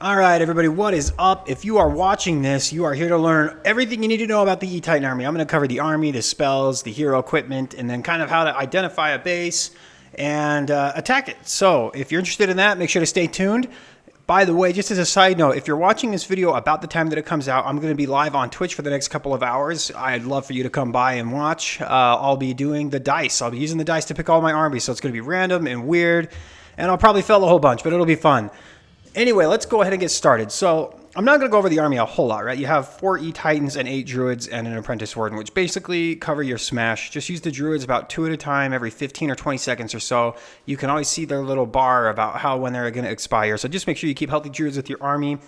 All right, everybody, what is up? If you are watching this, you are here to learn everything you need to know about the E-Titan army. I'm going to cover the army, the spells, the hero equipment, and then kind of how to identify a base and attack it. So if you're interested in that, make sure to stay tuned. By the way, just as a side note, if you're watching this video about the time that it comes out, I'm going to be live on Twitch for the next couple of hours. I'd love for you to come by and watch. I'll be doing the dice. I'll be using the dice to pick all my armies, so it's going to be random and weird, and I'll probably fail a whole bunch, but it'll be fun. Anyway, let's go ahead and get started. So I'm not going to go over the army a whole lot, right? You have 4 E-Titans and 8 Druids and an Apprentice Warden, which basically cover your smash. Just use the Druids about 2 at a time every 15 or 20 seconds or so. You can always see their little bar about when they're going to expire. So just make sure you keep healthy Druids with your army.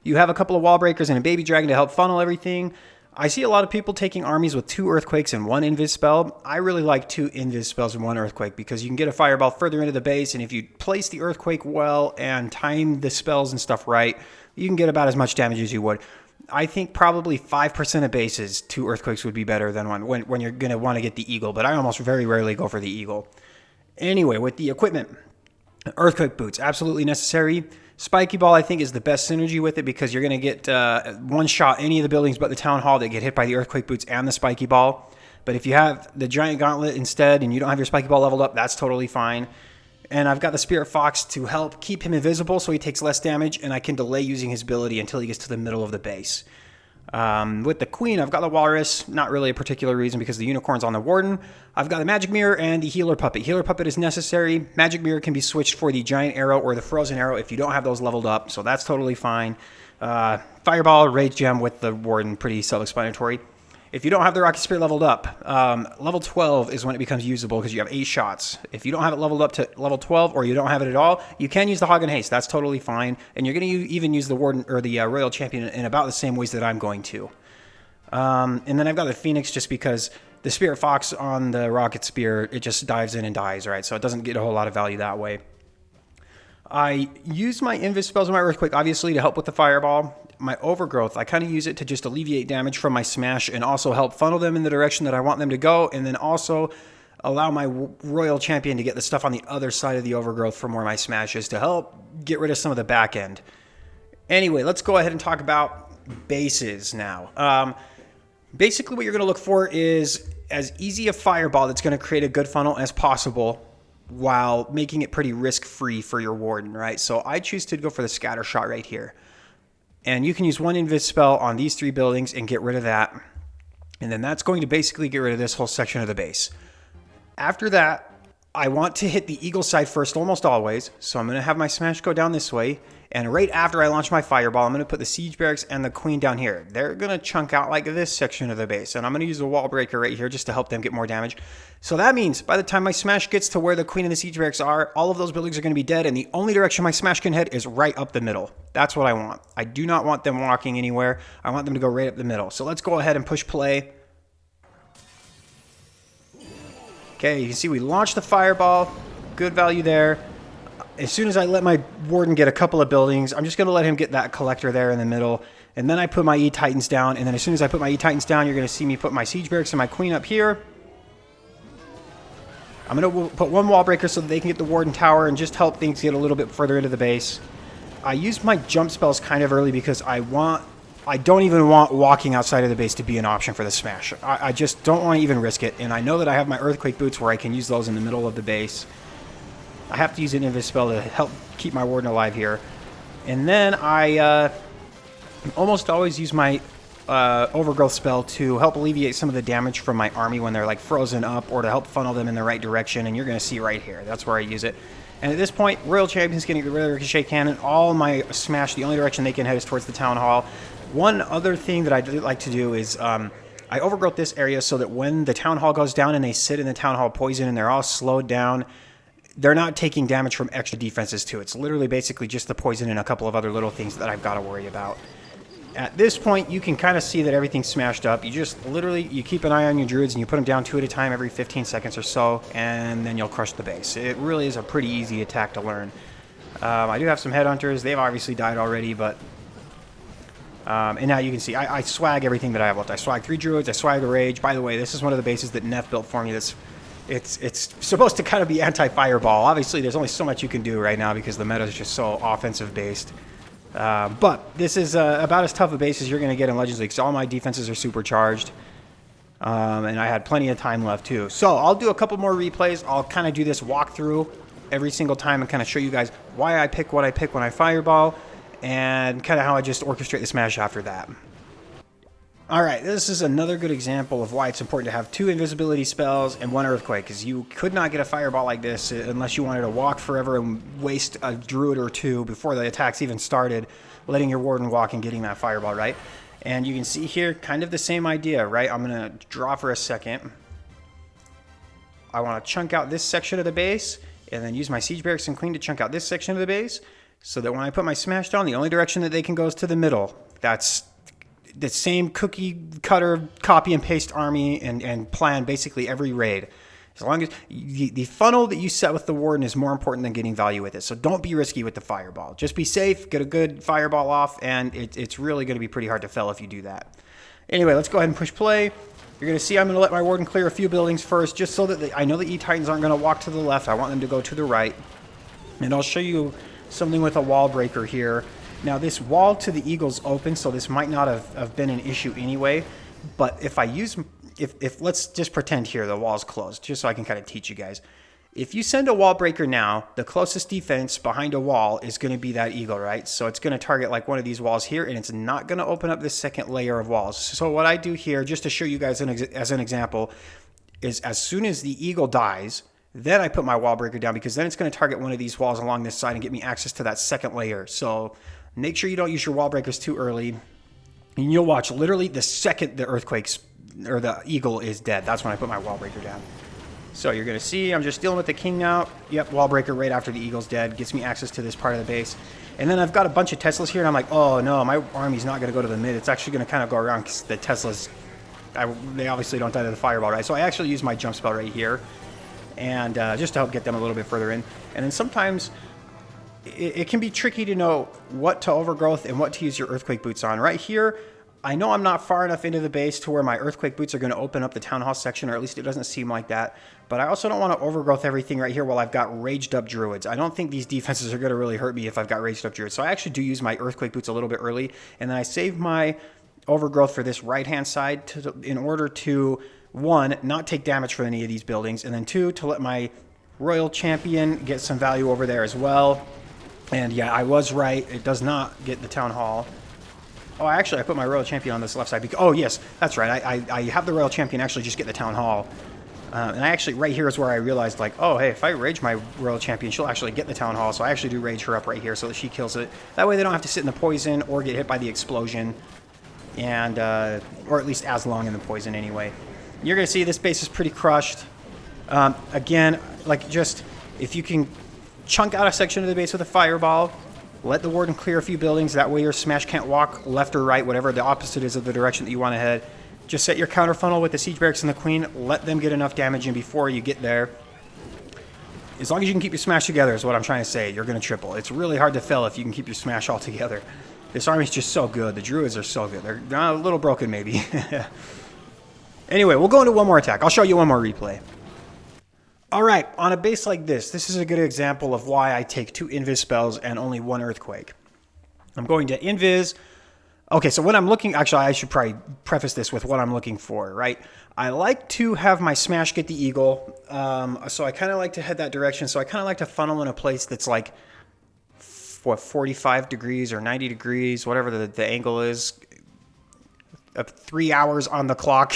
You have a couple of Wall Breakers and a Baby Dragon to help funnel everything. I see a lot of people taking armies with 2 Earthquakes and 1 Invis spell. I really like 2 Invis spells and 1 Earthquake because you can get a Fireball further into the base, and if you place the Earthquake well and time the spells and stuff right, you can get about as much damage as you would. I think probably 5% of bases, 2 Earthquakes would be better than 1 when you're going to want to get the Eagle, but I almost very rarely go for the Eagle. Anyway, with the equipment, Earthquake Boots, absolutely necessary. Spiky Ball, I think, is the best synergy with it because you're going to get one-shot any of the buildings but the Town Hall that get hit by the Earthquake Boots and the Spiky Ball. But if you have the Giant Gauntlet instead and you don't have your Spiky Ball leveled up, that's totally fine. And I've got the Spirit Fox to help keep him invisible so he takes less damage, and I can delay using his ability until he gets to the middle of the base. With the Queen, I've got the Walrus, not really a particular reason because the Unicorn's on the Warden. I've got the Magic Mirror and the Healer Puppet. Healer Puppet is necessary. Magic Mirror can be switched for the Giant Arrow or the Frozen Arrow if you don't have those leveled up, so that's totally fine. Fireball, Rage Gem with the Warden, pretty self-explanatory. If you don't have the Rocket Spear leveled up, level 12 is when it becomes usable because you have 8 shots. If you don't have it leveled up to level 12 or you don't have it at all, you can use the Hog and Haste. That's totally fine. And you're going to even use the Warden or the Royal Champion in about the same ways that I'm going to. And then I've got the Phoenix just because the Spirit Fox on the Rocket Spear, it just dives in and dies, right? So it doesn't get a whole lot of value that way. I use my Invis spells and my Earthquake, obviously, to help with the Fireball. My Overgrowth, I kind of use it to just alleviate damage from my smash and also help funnel them in the direction that I want them to go, and then also allow my Royal Champion to get the stuff on the other side of the Overgrowth for more of my smashes to help get rid of some of the back end. Anyway, let's go ahead and talk about bases now. Basically, what you're going to look for is as easy a Fireball that's going to create a good funnel as possible while making it pretty risk-free for your Warden, right? So I choose to go for the Scatter Shot right here. And you can use 1 Invis spell on these 3 buildings and get rid of that. And then that's going to basically get rid of this whole section of the base. After that, I want to hit the Eagle side first almost always. So I'm going to have my smash go down this way. And right after I launch my Fireball, I'm going to put the Siege Barracks and the Queen down here. They're going to chunk out like this section of the base. And I'm going to use a Wall Breaker right here just to help them get more damage. So that means by the time my smash gets to where the Queen and the Siege Barracks are, all of those buildings are going to be dead. And the only direction my smash can head is right up the middle. That's what I want. I do not want them walking anywhere. I want them to go right up the middle. So let's go ahead and push play. Okay, you can see we launched the Fireball. Good value there. As soon as I let my Warden get a couple of buildings, I'm just going to let him get that Collector there in the middle. And then I put my E-Titans down. And then as soon as I put my E-Titans down, you're going to see me put my Siege Barracks and my Queen up here. I'm going to put 1 Wall Breaker so that they can get the Warden Tower and just help things get a little bit further into the base. I used my jump spells kind of early because I don't even want walking outside of the base to be an option for the smash. I just don't want to even risk it. And I know that I have my Earthquake Boots where I can use those in the middle of the base. I have to use an Invis spell to help keep my Warden alive here. And then I almost always use my Overgrowth spell to help alleviate some of the damage from my army when they're like frozen up, or to help funnel them in the right direction. And you're going to see right here. That's where I use it. And at this point, Royal Champion's going to get rid of the Ricochet Cannon. All my smash, the only direction they can head is towards the Town Hall. One other thing that I do like to do is I overgrowth this area so that when the Town Hall goes down and they sit in the Town Hall poison and they're all slowed down, they're not taking damage from extra defenses too. It's literally basically just the poison and a couple of other little things that I've got to worry about. At this point, you can kind of see that everything's smashed up. You just literally, you keep an eye on your Druids and you put them down 2 at a time every 15 seconds or so, and then you'll crush the base. It really is a pretty easy attack to learn. I do have some Headhunters. They've obviously died already, but... and now you can see, I swag everything that I have left. I swag 3 Druids, I swag the Rage. By the way, this is one of the bases that Neff built for me that's It's supposed to kind of be anti-fireball. Obviously, there's only so much you can do right now because the meta is just so offensive-based. But this is about as tough a base as you're going to get in Legends League, because all my defenses are supercharged. And I had plenty of time left too. So I'll do a couple more replays. I'll kind of do this walkthrough every single time and kind of show you guys why I pick what I pick when I fireball, and kind of how I just orchestrate the smash after that. All right, this is another good example of why it's important to have 2 invisibility spells and 1 earthquake, because you could not get a fireball like this unless you wanted to walk forever and waste a druid or 2 before the attacks even started, letting your warden walk and getting that fireball, right? And you can see here kind of the same idea, right? I'm going to draw for a second. I want to chunk out this section of the base, and then use my Siege Barracks and Queen to chunk out this section of the base, so that when I put my smash down, the only direction that they can go is to the middle. That's the same cookie cutter copy and paste army and plan basically every raid. As long as the funnel that you set with the warden is more important than getting value with it. So don't be risky with the fireball. Just be safe, get a good fireball off, and it's really going to be pretty hard to fail if you do that. Anyway, let's go ahead and push play. You're going to see I'm going to let my warden clear a few buildings first, just so that I know the E-Titans aren't going to walk to the left. I want them to go to the right. And I'll show you something with a wall breaker here. Now, this wall to the eagle's open, so this might not have been an issue anyway. But if I use, if let's just pretend here the wall's closed, just so I can kind of teach you guys. If you send a wall breaker now, the closest defense behind a wall is going to be that eagle, right? So it's going to target like one of these walls here, and it's not going to open up this second layer of walls. So what I do here, just to show you guys as an example, is as soon as the eagle dies, then I put my wall breaker down, because then it's going to target one of these walls along this side and get me access to that second layer. So make sure you don't use your wall breakers too early. And you'll watch literally the second the earthquakes or the eagle is dead. That's when I put my wall breaker down. So you're going to see I'm just dealing with the king now. Yep, wall breaker right after the eagle's dead. Gets me access to this part of the base. And then I've got a bunch of Teslas here, and I'm like, oh no, my army's not going to go to the mid. It's actually going to kind of go around, because the Teslas, they obviously don't die to the fireball, right? So I actually use my jump spell right here, and just to help get them a little bit further in. And then sometimes it can be tricky to know what to overgrowth and what to use your earthquake boots on. Right here, I know I'm not far enough into the base to where my earthquake boots are going to open up the town hall section, or at least it doesn't seem like that. But I also don't want to overgrowth everything right here while I've got raged up druids. I don't think these defenses are going to really hurt me if I've got raged up druids. So I actually do use my earthquake boots a little bit early, and then I save my overgrowth for this right hand side in order to, 1, not take damage from any of these buildings, and then 2, to let my royal champion get some value over there as well. And yeah, I was right. It does not get the town hall. Oh, actually, I put my royal champion on this left side. Oh, yes, that's right. I have the royal champion actually just get the town hall. And I actually, right here is where I realized, like, oh, hey, if I rage my royal champion, she'll actually get the town hall. So I actually do rage her up right here so that she kills it. That way they don't have to sit in the poison or get hit by the explosion. And, or at least as long in the poison anyway. You're going to see this base is pretty crushed. Again, like, just, if you can chunk out a section of the base with a fireball, let the warden clear a few buildings. That way your smash can't walk left or right, whatever the opposite is of the direction that you want to head. Just set your counter funnel with the siege barracks and the queen. Let them get enough damage in before you get there. As long as you can keep your smash together is what I'm trying to say. You're going to triple. It's really hard to fail if you can keep your smash all together. This army's just so good. The druids are so good. They're a little broken maybe. Anyway, we'll go into one more attack. I'll show you one more replay. All right, on a base like this is a good example of why I take 2 invis spells and only 1 earthquake. I'm going to invis. Okay, so when I'm looking, actually, I should probably preface this with what I'm looking for, right? I like to have my smash get the eagle, so I kind of like to head that direction. So I kind of like to funnel in a place that's like, what, 45 degrees or 90 degrees, whatever the angle is. 3 hours on the clock.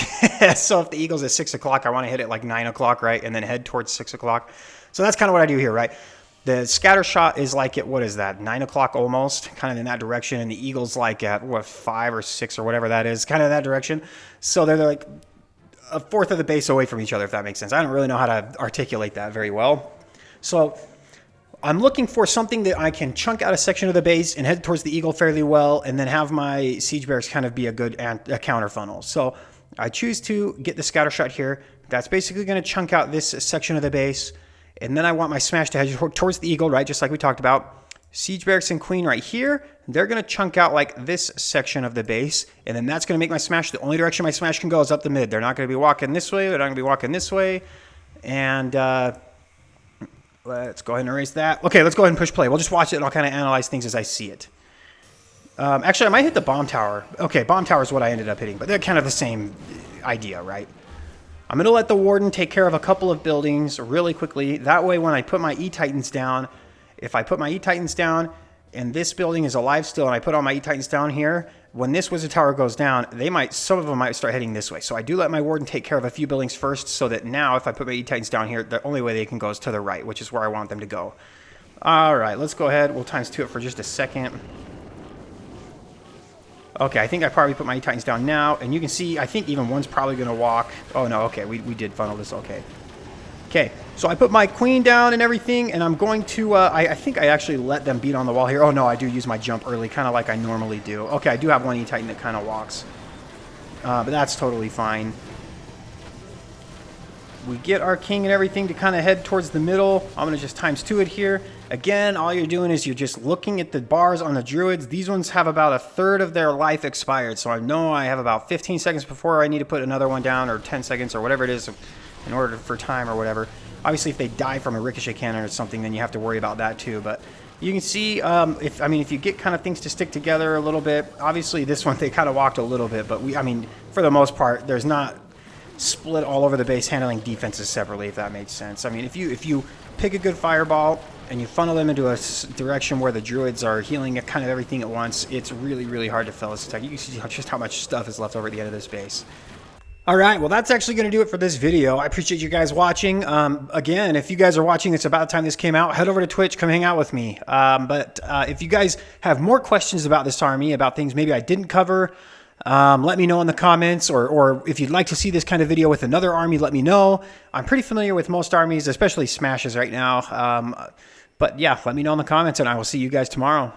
So if the eagle's at 6 o'clock, I want to hit it like 9 o'clock, right? And then head towards 6 o'clock. So that's kind of what I do here, right? The scatter shot is like at, what is that, 9 o'clock almost, kind of in that direction. And the eagle's like at, what, 5 or 6 or whatever that is, kind of that direction. So they're like a fourth of the base away from each other, if that makes sense. I don't really know how to articulate that very well. So I'm looking for something that I can chunk out a section of the base and head towards the eagle fairly well, and then have my siege barracks kind of be a good counter funnel. So I choose to get the scatter shot here. That's basically going to chunk out this section of the base, and then I want my smash to head towards the eagle, right, just like we talked about. Siege barracks and queen right here, they're going to chunk out like this section of the base, and then that's going to make my smash, the only direction my smash can go is up the mid. They're not going to be walking this way, they're not going to be walking this way, and let's go ahead and erase that. Okay, let's go ahead and push play. We'll just watch it and I'll kind of analyze things as I see it. Actually, I might hit the bomb tower. Okay, bomb tower is what I ended up hitting, but they're kind of the same idea, right? I'm going to let the Warden take care of a couple of buildings really quickly. That way, when I put my E-Titans down, if I put my E-Titans down and this building is alive still and I put all my E-Titans down here, when this Wizard Tower goes down, some of them might start heading this way. So I do let my Warden take care of a few buildings first so that now if I put my E-Titans down here, the only way they can go is to the right, which is where I want them to go. All right, let's go ahead. We'll times 2 it for just a second. Okay, I think I probably put my E-Titans down now, and you can see, I think even one's probably going to walk. Oh, no, okay, we did funnel this, okay. Okay, so I put my Queen down and everything, and I'm going to, I think I actually let them beat on the wall here. Oh, no, I do use my jump early, kind of like I normally do. Okay, I do have one E-Titan that kind of walks, but that's totally fine. We get our king and everything to kind of head towards the middle. I'm going to just times 2 it here. Again, all you're doing is you're just looking at the bars on the druids. These ones have about a third of their life expired. So I know I have about 15 seconds before I need to put another one down, or 10 seconds or whatever it is in order for time or whatever. Obviously, if they die from a ricochet cannon or something, then you have to worry about that too. But you can see, if you get kind of things to stick together a little bit, obviously this one, they kind of walked a little bit. But for the most part, there's not split all over the base handling defenses separately, if that makes sense. I mean, if you pick a good fireball and you funnel them into a direction where the druids are healing kind of everything at once, it's really, really hard to fail this attack. You can see just how much stuff is left over at the end of this base. All right, well, that's actually going to do it for this video. I appreciate you guys watching. Again, if you guys are watching this about the time this came out, head over to Twitch, come hang out with me. If you guys have more questions about this army, about things maybe I didn't cover, let me know in the comments, or if you'd like to see this kind of video with another army, let me know. I'm pretty familiar with most armies, especially Smashes right now. But yeah, let me know in the comments, and I will see you guys tomorrow.